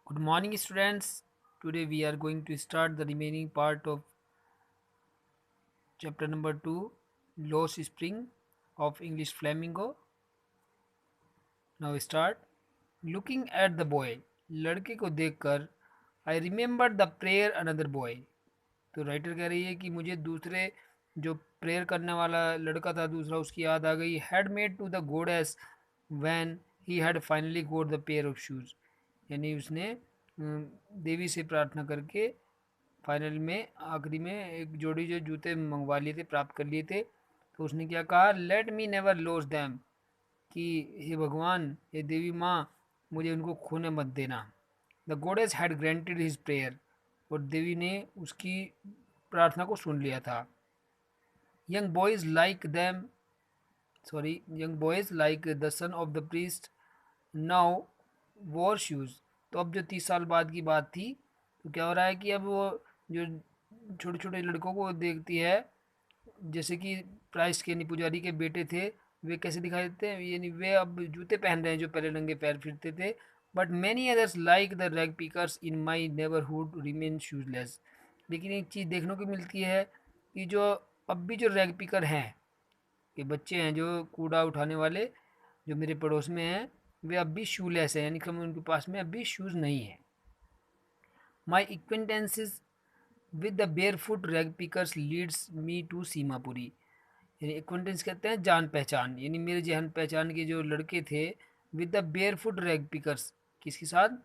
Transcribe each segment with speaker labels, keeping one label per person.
Speaker 1: Good morning, students. Today we are going to start the remaining part of chapter number 2, Lost Spring of English Flamingo. Now start. Looking at the boy, लड़के को देखकर I remember the prayer another boy. तो writer कह रही है कि मुझे दूसरे जो प्रेयर करने वाला लड़का था दूसरा उसकी याद आ गई. Had made to the goddess when he had finally got the pair of shoes. यानी उसने देवी से प्रार्थना करके फाइनल में आखिरी में एक जोड़ी जो जूते मंगवा लिए थे, प्राप्त कर लिए थे. तो उसने क्या कहा, let me never loss them, कि हे भगवान, हे देवी माँ, मुझे उनको खोने मत देना. The गोडेस had granted his prayer, और देवी ने उसकी प्रार्थना को सुन लिया था. Young boys like them young boys like the son of the priest now war shoes. तो अब जो 30 साल बाद की बात थी, तो क्या हो रहा है कि अब वो जो छोटे छोटे लड़कों को देखती है, जैसे कि प्राइस के यानी पुजारी के बेटे थे, वे कैसे दिखाई देते हैं, यानी वे अब जूते पहन रहे हैं जो पहले नंगे पैर फिरते थे. But many others like the rag pickers in my neighbourhood remain shoeless. लेकिन एक चीज़ देखने को मिलती है कि जो अब भी जो रैग पिकर हैं, कि बच्चे हैं जो कूड़ा उठाने वाले जो मेरे पड़ोस में हैं, वे अब भी शूलेस हैं, यानी कि उनके पास में अभी शूज़ नहीं है. My acquaintances with the barefoot rag pickers leads me to Seemapuri. यानी एक्वेंटेंस कहते हैं जान पहचान, यानी मेरे जान पहचान के जो लड़के थे, with the barefoot rag pickers, किसके साथ,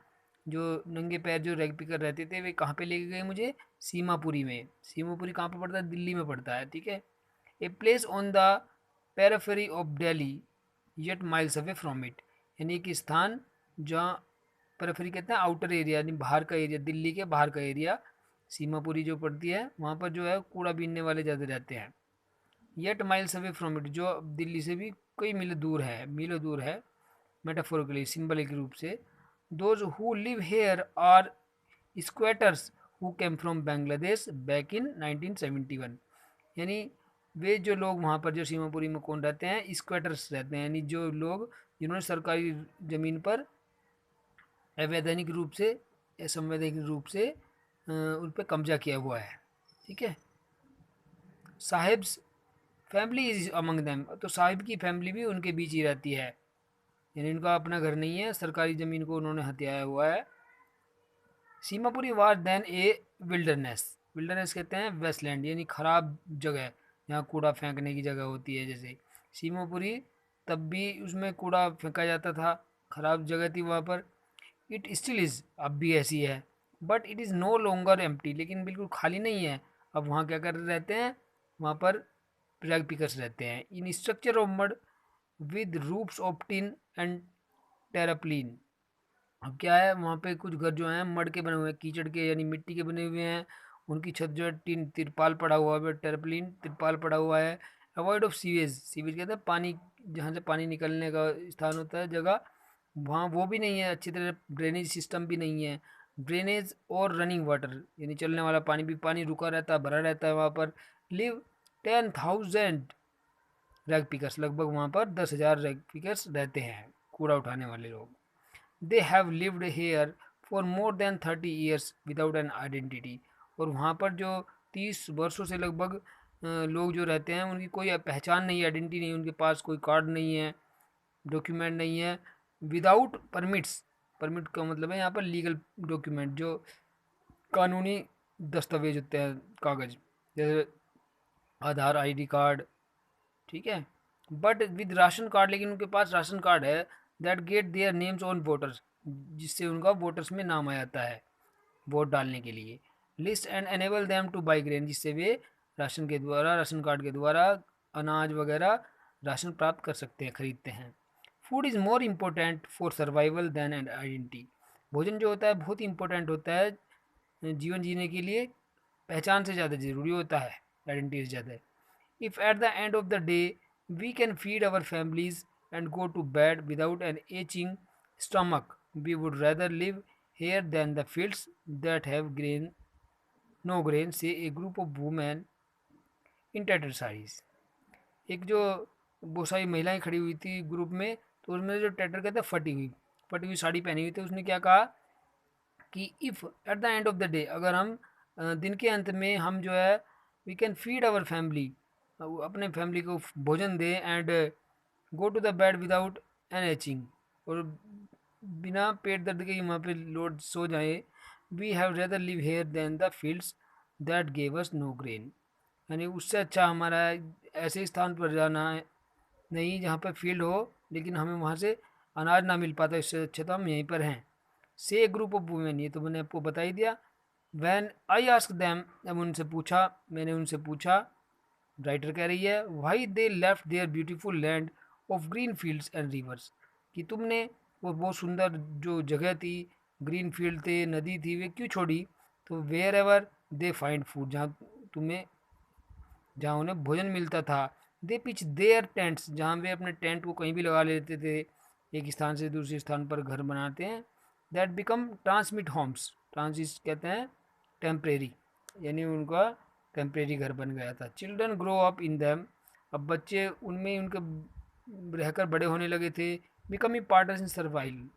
Speaker 1: जो नंगे पैर जो रैग पिकर रहते थे, वे कहाँ पे लेके गए मुझे, सीमापुरी में. सीमापुरी कहाँ पे पड़ता है, दिल्ली में पड़ता है, ठीक है. A place on the periphery of Delhi eight miles away from it. यानी एक स्थान जहाँ, पेराफेरी कहते हैं आउटर एरिया, यानी बाहर का एरिया, दिल्ली के बाहर का एरिया, सीमापुरी जो पड़ती है वहाँ पर जो है कूड़ा बीनने वाले ज़्यादा रहते हैं. Yet miles away from it, जो दिल्ली से भी कई मीलों दूर है, मेटाफोरिकली सिंबलिक रूप से. Those who live here are squatters who came from Bangladesh back in 1971. यानी वे जो लोग वहाँ पर जो सीमापुरी में कौन रहते हैं, स्क्वेटर्स रहते हैं, यानी जो लोग जिन्होंने सरकारी ज़मीन पर अवैधानिक रूप से असंवैधानिक रूप से उन पर कब्जा किया हुआ है, ठीक है. Sahibs family is among them, तो साहिब की फैमिली भी उनके बीच ही रहती है, यानी उनका अपना घर नहीं है, सरकारी ज़मीन को उन्होंने हथियाया हुआ है. Seemapuri was then a wilderness. Wilderness कहते हैं वेस्टलैंड, यानी ख़राब जगह जहाँ कूड़ा फेंकने की जगह होती है. जैसे सीमापुरी, तब भी उसमें कूड़ा फेंका जाता था, ख़राब जगह थी वहाँ पर. इट स्टिल इज़, अब भी ऐसी है. But it is no longer empty, लेकिन बिल्कुल खाली नहीं है. अब वहाँ क्या कर रहते हैं, वहाँ पर रैग पिकर्स रहते हैं. In structure of mud with roofs of tin and tarpaulin. अब क्या है, वहाँ पे कुछ घर जो हैं मड के बने हुए हैं, कीचड़ के यानी मिट्टी के बने हुए हैं. उनकी छत जो है टिन तिरपाल पड़ा हुआ है, टेराप्लिन तिरपाल पड़ा हुआ है. अवॉइड ऑफ सीवेज, सीवेज कहते हैं पानी, जहाँ से पानी निकलने का स्थान होता है, जगह, वहाँ वो भी नहीं है अच्छी तरह, ड्रेनेज सिस्टम भी नहीं है. ड्रेनेज और रनिंग वाटर, यानी चलने वाला पानी भी, पानी रुका रहता है, भरा रहता है वहाँ पर. लिव 10,000 रैग पिकर्स, लगभग वहाँ पर 10,000 रैग पिकर्स रहते हैं, कूड़ा उठाने वाले लोग. They have lived here for more than 30 years without an identity. और वहाँ पर जो 30 वर्षों से लगभग लोग जो रहते हैं, उनकी कोई पहचान नहीं, आइडेंटिटी नहीं, उनके पास कोई कार्ड नहीं है, डॉक्यूमेंट नहीं है. विदाउट परमिट्स, परमिट का मतलब है यहाँ पर लीगल डॉक्यूमेंट, जो कानूनी दस्तावेज होते हैं, कागज़, जैसे आधार, आईडी कार्ड, ठीक है. बट विद राशन कार्ड, लेकिन उनके पास राशन कार्ड है, that get their names on voters, जिससे उनका वोटर्स में नाम आ जाता है वोट डालने के लिए. List and enable them two by grain, जिससे वे राशन के द्वारा, राशन कार्ड के द्वारा अनाज वगैरह राशन प्राप्त कर सकते हैं, खरीदते हैं. Food is more important for survival than and identity. भोजन जो होता है बहुत ही इम्पोर्टेंट होता है जीवन जीने के लिए, पहचान से ज़्यादा ज़रूरी होता है, आइडेंटिटी से ज़्यादा. If at the end of the day we can feed our families and go to bed without an aching stomach, we would rather live here than the fields that have grain, no grain, say a group of women in tattered sarees. एक जो बहुत सारी महिलाएं खड़ी हुई थी group में, तो उसमें जो टैटर कहते हैं फटी हुई साड़ी पहनी हुई थी, उसने क्या कहा कि if at the end of the day, अगर हम दिन के अंत में हम जो है we can feed our family, अपने फैमिली को भोजन दें, and go to the bed without an aching, और बिना पेट दर्द के वहाँ पे लोड सो जाए, we have rather live here than the fields that gave us no grain, यानी उससे अच्छा हमारा ऐसे स्थान पर जाना है नहीं जहाँ पर फील्ड हो लेकिन हमें वहाँ से अनाज ना मिल पाता, इससे अच्छा तो हम यहीं पर हैं। से ग्रुप ऑफ वुमेन, ये तो मैंने आपको बता ही दिया। वैन आई आस्क दैम, जब उनसे पूछा, मैंने उनसे पूछा, राइटर कह रही है, why they left their beautiful land of green fields and rivers, कि तुमने वो बहुत सुंदर जो जगह थी, ग्रीन फील्ड थे, नदी थी, वे क्यों छोड़ी? तो wherever they find food, जहाँ उन्हें भोजन मिलता था, दे पिच देयर टेंट्स, जहाँ वे अपने टेंट को कहीं भी लगा लेते थे, एक स्थान से दूसरे स्थान पर घर बनाते हैं। दैट बिकम ट्रांसमिट होम्स, ट्रांसिस कहते हैं टेम्परेरी, यानी उनका टेम्परेरी घर बन गया था। Children grow up in them, अब बच्चे उनमें उनके रहकर बड़े होने लगे थे। बिकमिंग पार्टनर्स इन सर्वाइवल,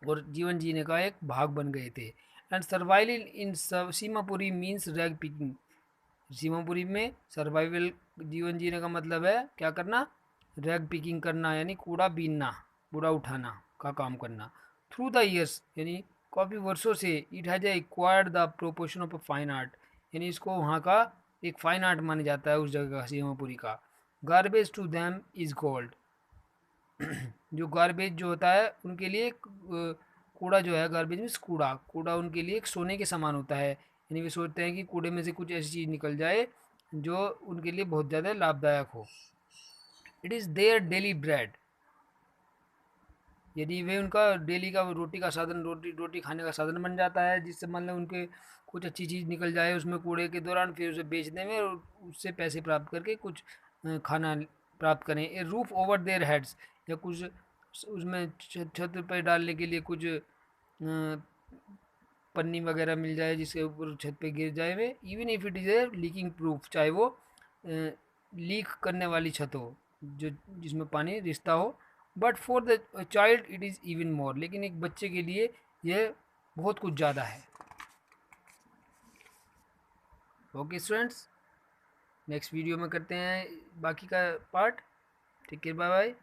Speaker 1: और जीवन जीने का एक भाग बन गए थे। And survival in Seemapuri means rag picking, Seemapuri में सर्वाइवल जीवन जीने का मतलब है क्या करना? रैग पिकिंग करना, यानी कूड़ा बीनना, कूड़ा उठाना का काम करना। थ्रू द ईयर्स, यानी काफ़ी वर्षों से, it has acquired the proportion of a fine art, यानी इसको वहाँ का एक फाइन आर्ट माना जाता है उस जगह का, सीमापुरी का। Garbage to them is gold, जो गार्बेज जो होता है उनके लिए कूड़ा जो है, गार्बेज मीन्स कूड़ा, कूड़ा उनके लिए एक सोने के समान होता है, यानी वे सोचते हैं कि कूड़े में से कुछ ऐसी चीज़ निकल जाए जो उनके लिए बहुत ज़्यादा लाभदायक हो। It is their daily bread, यदि वे उनका डेली का रोटी का साधन, रोटी रोटी खाने का साधन बन जाता है, जिससे मान लो उनके कुछ अच्छी चीज़ निकल जाए उसमें कूड़े के दौरान, फिर उसे बेचने में और उससे पैसे प्राप्त करके कुछ खाना प्राप्त करें। ए रूफ ओवर देयर हेड्स, या कुछ उसमें छत पर डालने के लिए कुछ पन्नी वगैरह मिल जाए जिसके ऊपर छत पे गिर जाए वे। Even if it is a leaking proof, चाहे वो लीक करने वाली छत हो जो जिसमें पानी रिसता हो। But for the child it is even more, लेकिन एक बच्चे के लिए यह बहुत कुछ ज़्यादा है। ओके स्टूडेंट्स, नेक्स्ट वीडियो में करते हैं बाकी का पार्ट। ठीक है, बाय बाय।